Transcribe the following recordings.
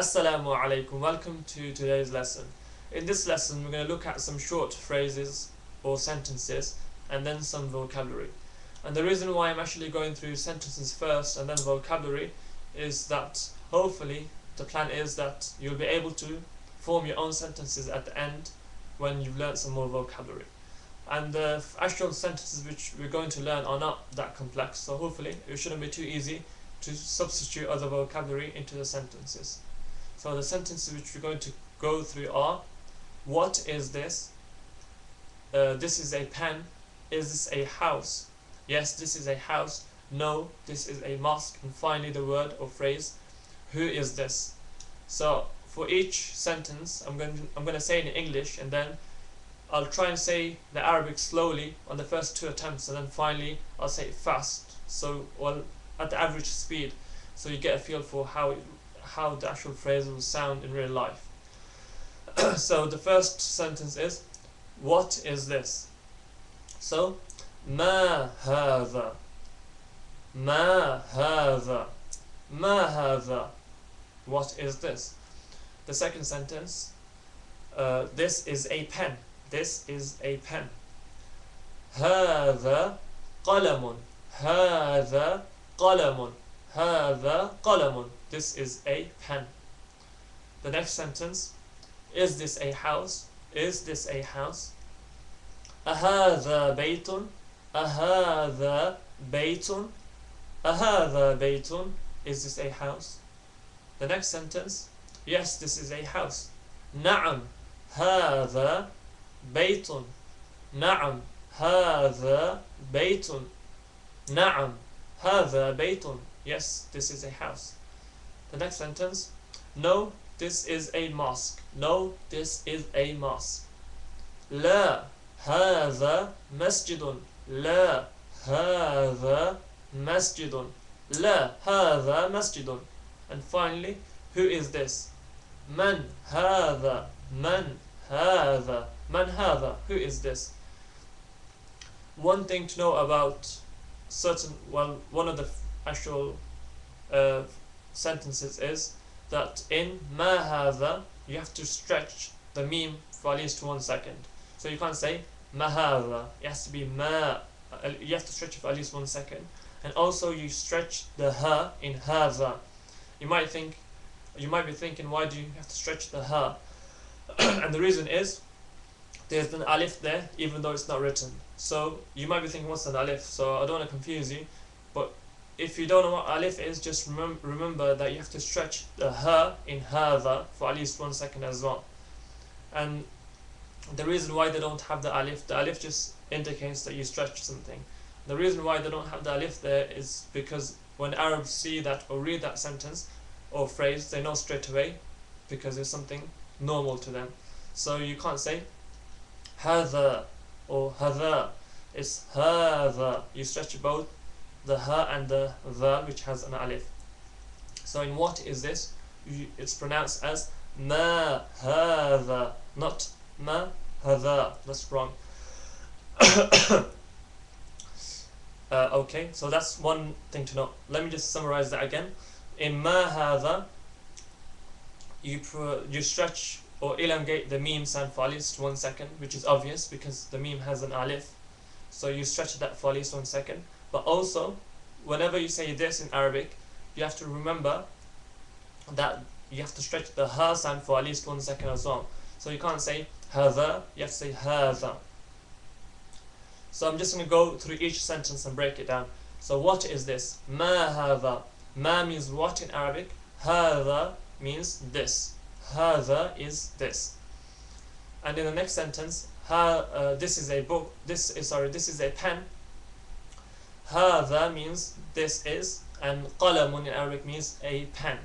Assalamu alaikum, welcome to today's lesson. In this lesson we're going to look at some short phrases or sentences and then some vocabulary. And the reason why I'm actually going through sentences first and then vocabulary is that hopefully the plan is that you'll be able to form your own sentences at the end when you've learned some more vocabulary. And the actual sentences which we're going to learn are not that complex, so hopefully it shouldn't be too easy to substitute other vocabulary into the sentences. So the sentences which we're going to go through are: what is this? This is a pen. Is this a house? Yes, this is a house. No, this is a mosque. And finally the word or phrase, who is this? So for each sentence I'm going to say it in English, and then I'll try and say the Arabic slowly on the first two attempts, and then finally I'll say it fast, so at the average speed, so you get a feel for how the actual phrase will sound in real life. So the first sentence is, what is this? So ما هذا ما هذا ما هذا, what is this? The second sentence, this is a pen. This is a pen. هذا قلم هذا قلم هذا قلم. This is a pen. The next sentence, is this a house? Is this a house? أهذا بيت أهذا بيت أهذا بيت. Is this a house? The next sentence, yes, this is a house. نعم هذا بيت نعم هذا بيت نعم هذا بيت. Yes, this is a house. The next sentence, no, this is a mosque. No, this is a mosque. لا هذا مسجد لا هذا مسجد لا هذا مسجد. And finally, who is this? من هذا من هذا من هذا. Who is this? One thing to know about one of the actual sentences is that in ما هذا you have to stretch the meme for at least 1 second. So you can't say ما هذا, it has to be ما, you have to stretch it for at least 1 second. And also you stretch the ha in هذا. You might be thinking, why do you have to stretch the ha? And the reason is there's an alif there even though it's not written. So you might be thinking, what's an alif? So I don't want to confuse you, but if you don't know what alif is, just remember that you have to stretch the ha in hada for at least 1 second as well. And the reason why they don't have the alif just indicates that you stretch something. The reason why they don't have the alif there is because when Arabs see that or read that sentence or phrase, they know straight away because it's something normal to them. So you can't say hada or hada, it's hada. You stretch both the ha and the which has an alif. So in what is this, it's pronounced as ma hada, not ma hada. That's wrong. Okay, so that's one thing to know. Let me just summarize that again. In ma hada, you stretch or elongate the meme sound for at least 1 second, which is obvious because the meme has an alif. So you stretch that for at least 1 second. But also, whenever you say this in Arabic, you have to remember that you have to stretch the ha sound for at least 1 second as well. So you can't say hadha, you have to say hadha. So I'm just going to go through each sentence and break it down. So what is this? Ma hadha. Ma means what in Arabic. Hadha means this. Hadha is this. And in the next sentence, this is a book. This is a pen. Hadha means this is, and qalamun in Arabic means a pen.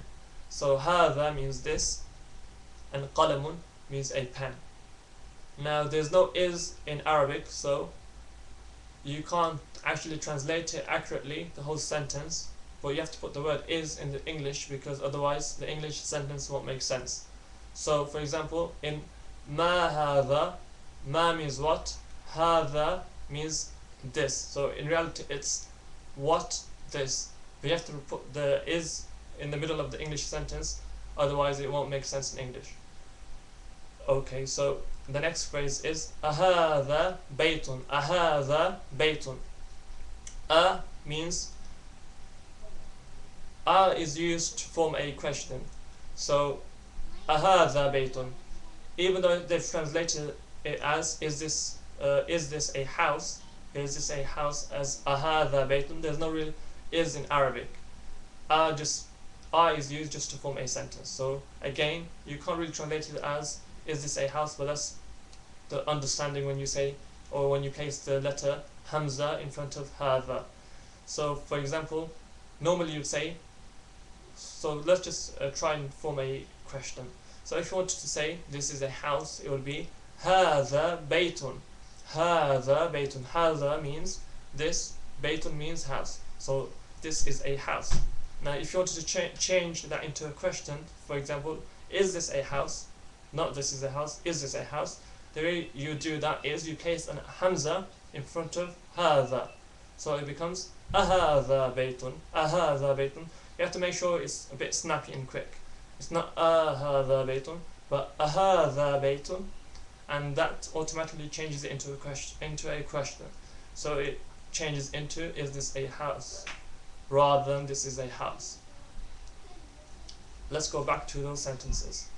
So hadha means this, and qalamun means a pen. Now there's no is in Arabic, so you can't actually translate it accurately, the whole sentence, but you have to put the word is in the English because otherwise the English sentence won't make sense. So for example, in ma hadha, ma means what, hadha means this. So in reality it's what this. We have to put the is in the middle of the English sentence, otherwise it won't make sense in English. Okay, so the next phrase is أهذا بيت. أهذا بيت. Means is used to form a question. So أهذا بيت, even though they've translated it as is this a house, is this a house, as أهذا بيت, there's no real is in Arabic. Is used just to form a sentence. So again, you can't really translate it as is this a house, but that's the understanding when you say, or when you place the letter Hamza in front of هذا. So for example, normally you'd say, so let's just try and form a question. So if you wanted to say this is a house, it would be هذا بيت. هذا بيت. هذا means this, بيت means house. So this is a house. Now if you wanted to change that into a question, for example, is this a house? Not this is a house, is this a house? The way you do that is you place an Hamza in front of هذا. So it becomes أهذا بيت. أهذا بيت. You have to make sure it's a bit snappy and quick. It's not أهذا بيت, but أهذا بيت, and that automatically changes it into a question. So it changes into is this a house, rather than this is a house. Let's go back to those sentences.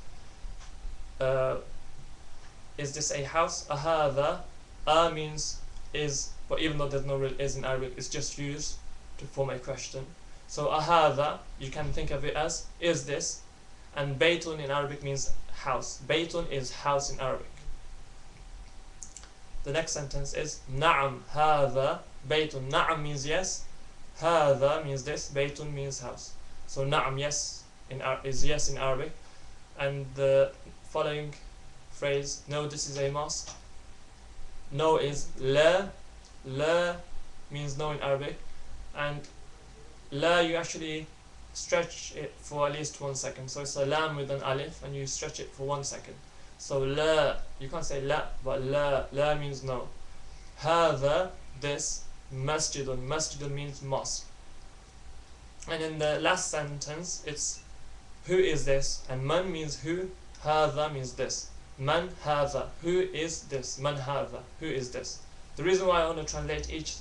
Is this a house? أهذا. Means is, but even though there's no real is in Arabic, it's just used to form a question. So أهذا, you can think of it as is this, and بيت in Arabic means house. بيت is house in Arabic. The next sentence is نعم هذا بيت. نعم means yes, هذا means this, بيت means house. So نعم, yes, is yes in Arabic, and the following phrase, no, this is a mosque. No is لا. لا means no in Arabic, and لا you actually stretch it for at least 1 second. So it's a lam with an alif, and you stretch it for 1 second. So لا, you can't say la, but لا. لا means no. هذا, this, masjidun. Masjidun means mosque. And in the last sentence, it's who is this, and man means who, هذا means this. Man هذا, who is this, man هذا, who is this. The reason why I want to translate each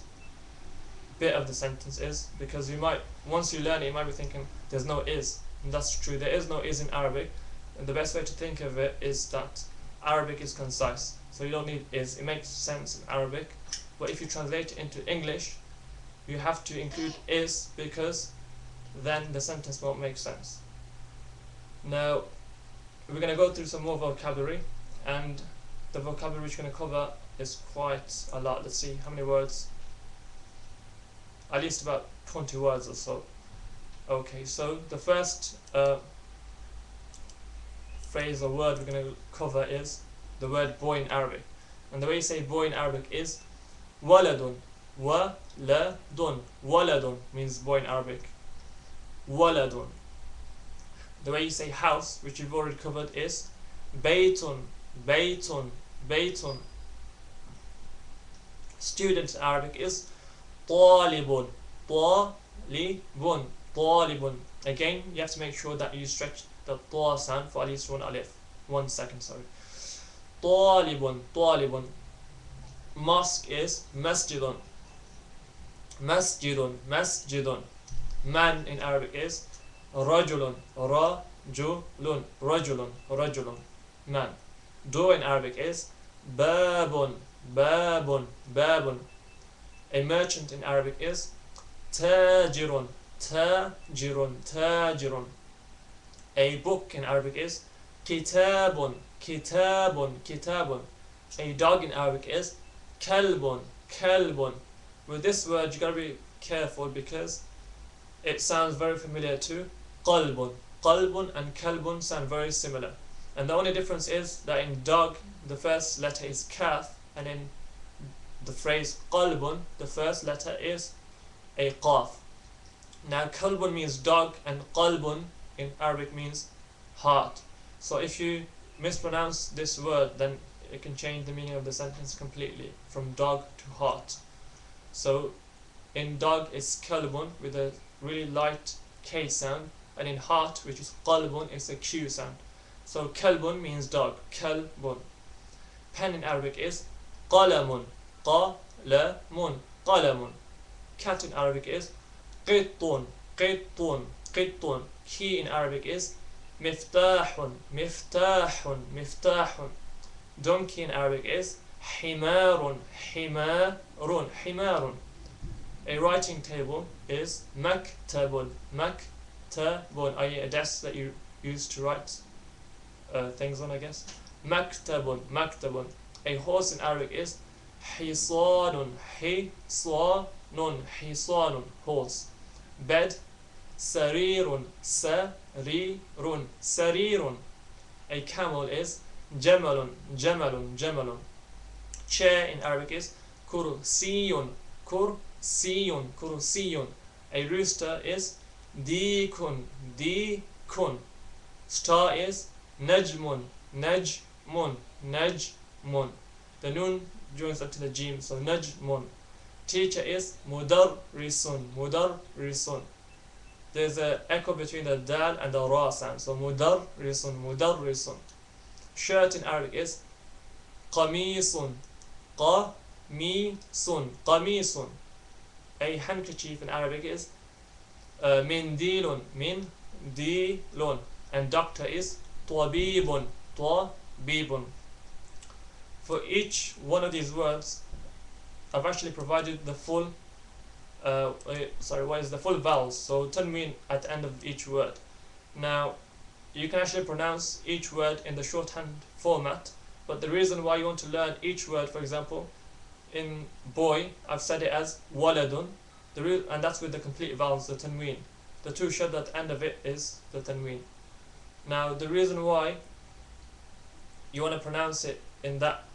bit of the sentence is because you might, once you learn it, you might be thinking there's no is, and that's true, there is no is in Arabic, and the best way to think of it is that Arabic is concise, so you don't need is. It makes sense in Arabic, but if you translate it into English, you have to include is, because then the sentence won't make sense. Now we're going to go through some more vocabulary, and the vocabulary we're going to cover is quite a lot. Let's see how many words. At least about 20 words or so. Okay, so the first phrase or word we're going to cover is the word boy in Arabic. And the way you say boy in Arabic is waladun. Waladun. Waladun means boy in Arabic. Waladun. The way you say house, which you've already covered, is baytun. Baytun. Baytun. Student in Arabic is طالب. طالب. طالب. Again, you have to make sure that you stretch the طا sound for at least 1 second, sorry. طالب. طالب. Mosque is masjidun. Masjidun. Masjidun. Man in Arabic is رجل. رجل. رجل. رجل. Man. Door in Arabic is باب. باب. باب. A merchant in Arabic is تاجر. تاجر. تاجر. A book in Arabic is كتاب. كتاب. كتاب. A dog in Arabic is كلب. كلب. With this word you gotta be careful because it sounds very familiar to قلب. قلب and كلب sound very similar, and the only difference is that in dog the first letter is kaf, and in the phrase qalbun, the first letter is a qaf. Now kalbun means dog, and qalbun in Arabic means heart. So if you mispronounce this word, then it can change the meaning of the sentence completely from dog to heart. So in dog it's kalbun with a really light K sound, and in heart, which is qalbun, it's a Q sound. So kalbun means dog, kalbun. Pen in Arabic is qalamun, qalamun, qalamun. Cat in Arabic is qittun, qittun, qittun. Key in Arabic is miftahun, miftahun, miftahun. Donkey in Arabic is himarun, himarun, himarun. A writing table is maktabun, maktabun, i.e. a desk that you use to write things on, I guess. Maktabun, maktabun. A horse in Arabic is hisanun, hisanun, hisanun, horse. Bed, sarirun, sarirun, sarirun. A camel is jamalun, jamalun, jamalun. Chair in Arabic is kursiyun, kursiyun, kursiyun. A rooster is dikun, dikun. Star is najmun, najmun, najmun. The noon joins up to the jim, so najmun. Teacher is mudarrisun, mudarrisun. There's an echo between the dal and the ra sound, so mudarrisun, mudarrisun. Shirt in Arabic is qamisun, qamisun, qamisun. A handkerchief in Arabic is mindilun, mindilun. And doctor is tabibun, tabibun. For each one of these words, I've actually provided the full the full vowels, so tanween at the end of each word. Now you can actually pronounce each word in the shorthand format, but the reason why you want to learn each word, for example, in boy, I've said it as waladun, and that's with the complete vowels, the tanween. The two shad at the end of it is the tanween. Now the reason why you want to pronounce it in that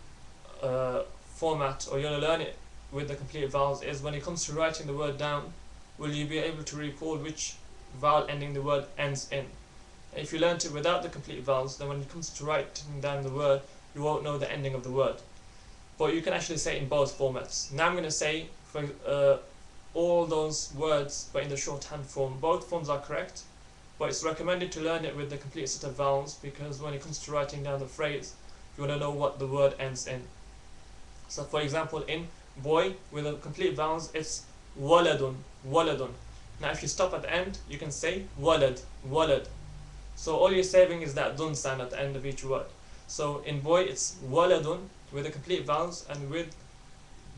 format, or you want to learn it with the complete vowels, is when it comes to writing the word down, will you be able to recall which vowel ending the word ends in. If you learnt it without the complete vowels, then when it comes to writing down the word, you won't know the ending of the word. But you can actually say it in both formats. Now I'm going to say for all those words, but in the shorthand form. Both forms are correct, but it's recommended to learn it with the complete set of vowels, because when it comes to writing down the phrase, you want to know what the word ends in. So for example, in boy, with the complete vowels, it's waladun, waladun. Now if you stop at the end, you can say walad, walad. So all you're saving is that dun sound at the end of each word. So in boy, it's waladun with the complete vowels, and with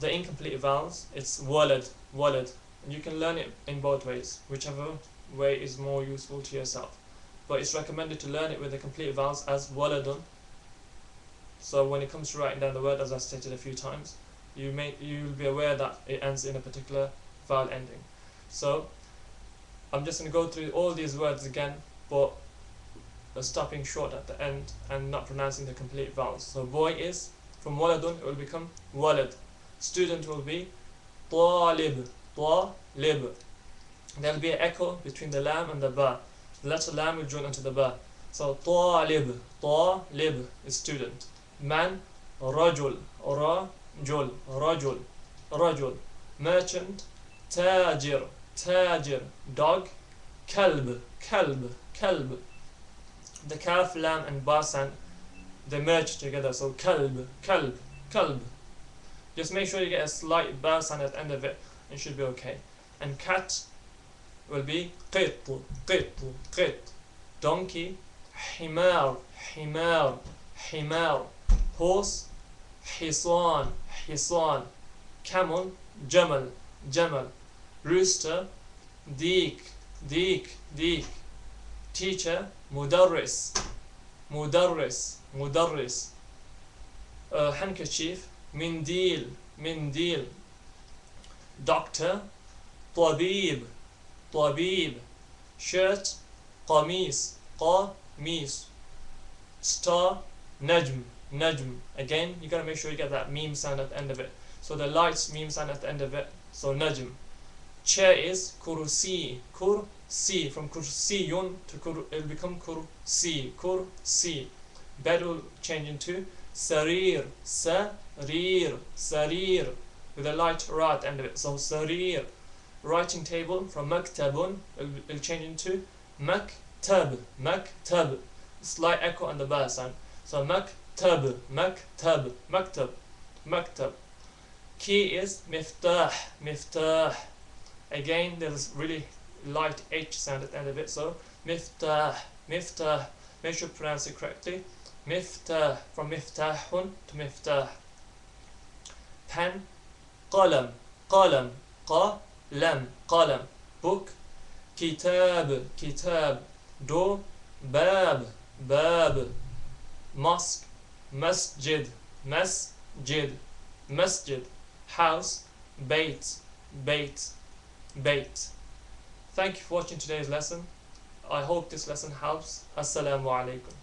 the incomplete vowels, it's walad, walad. And you can learn it in both ways, whichever way is more useful to yourself. But it's recommended to learn it with the complete vowels as waladun. So when it comes to writing down the word, as I stated a few times, you'll be aware that it ends in a particular vowel ending. So I'm just going to go through all these words again, but stopping short at the end and not pronouncing the complete vowels. So boy is, from waladun, it will become walad. Student will be talib, talib. There will be an echo between the lam and the ba. The letter lam will join onto the ba. So talib, talib is student. Man, rajul, rajul, rajul, rajul. Merchant, tajir, tajir. Dog, kalb, kalb, kalb. The kaf, lam and ba sound, they merge together, so kalb, kalb, kalb. Just make sure you get a slight ba sound at the end of it, and it should be okay. And cat will be qit, qit, qit. Donkey, himar, himar, himar. Horse, hisan, hisan. Camel, jamal, jamal. Rooster, dik, dik, dik. Teacher, mudarris, mudarris, mudarris. Handkerchief, mindil, mindil. Doctor, tabib, tabib. Shirt, qamis, qamis. Star, najm, najm. Again, you gotta make sure you get that meme sound at the end of it. So the light meme sound at the end of it, so najm. Chair is kursi, kursi. From kursiyun to it'll become kursi, kursi. Bed will change into sarir, sarir, sarir, with a light ra at the end of it, so sarir. Writing table from maktabun, it'll change into مكتب مكتب. Slight echo on the ba sound. So مكتب مكتب مكتب مكتب. Key is مفتاح مفتاح. Again, there's really light H sound at the end of it, so مفتاح مفتاح. Make sure you pronounce it correctly. مفتاح, from مفتاح to مفتاح. Pen, قلم قلم قلم قلم. Book, كتاب كتاب. Door, باب باب. Mosque, مسجد مسجد مسجد. House, بيت بيت بيت. Thank you for watching today's lesson. I hope this lesson helps. Assalamu alaikum.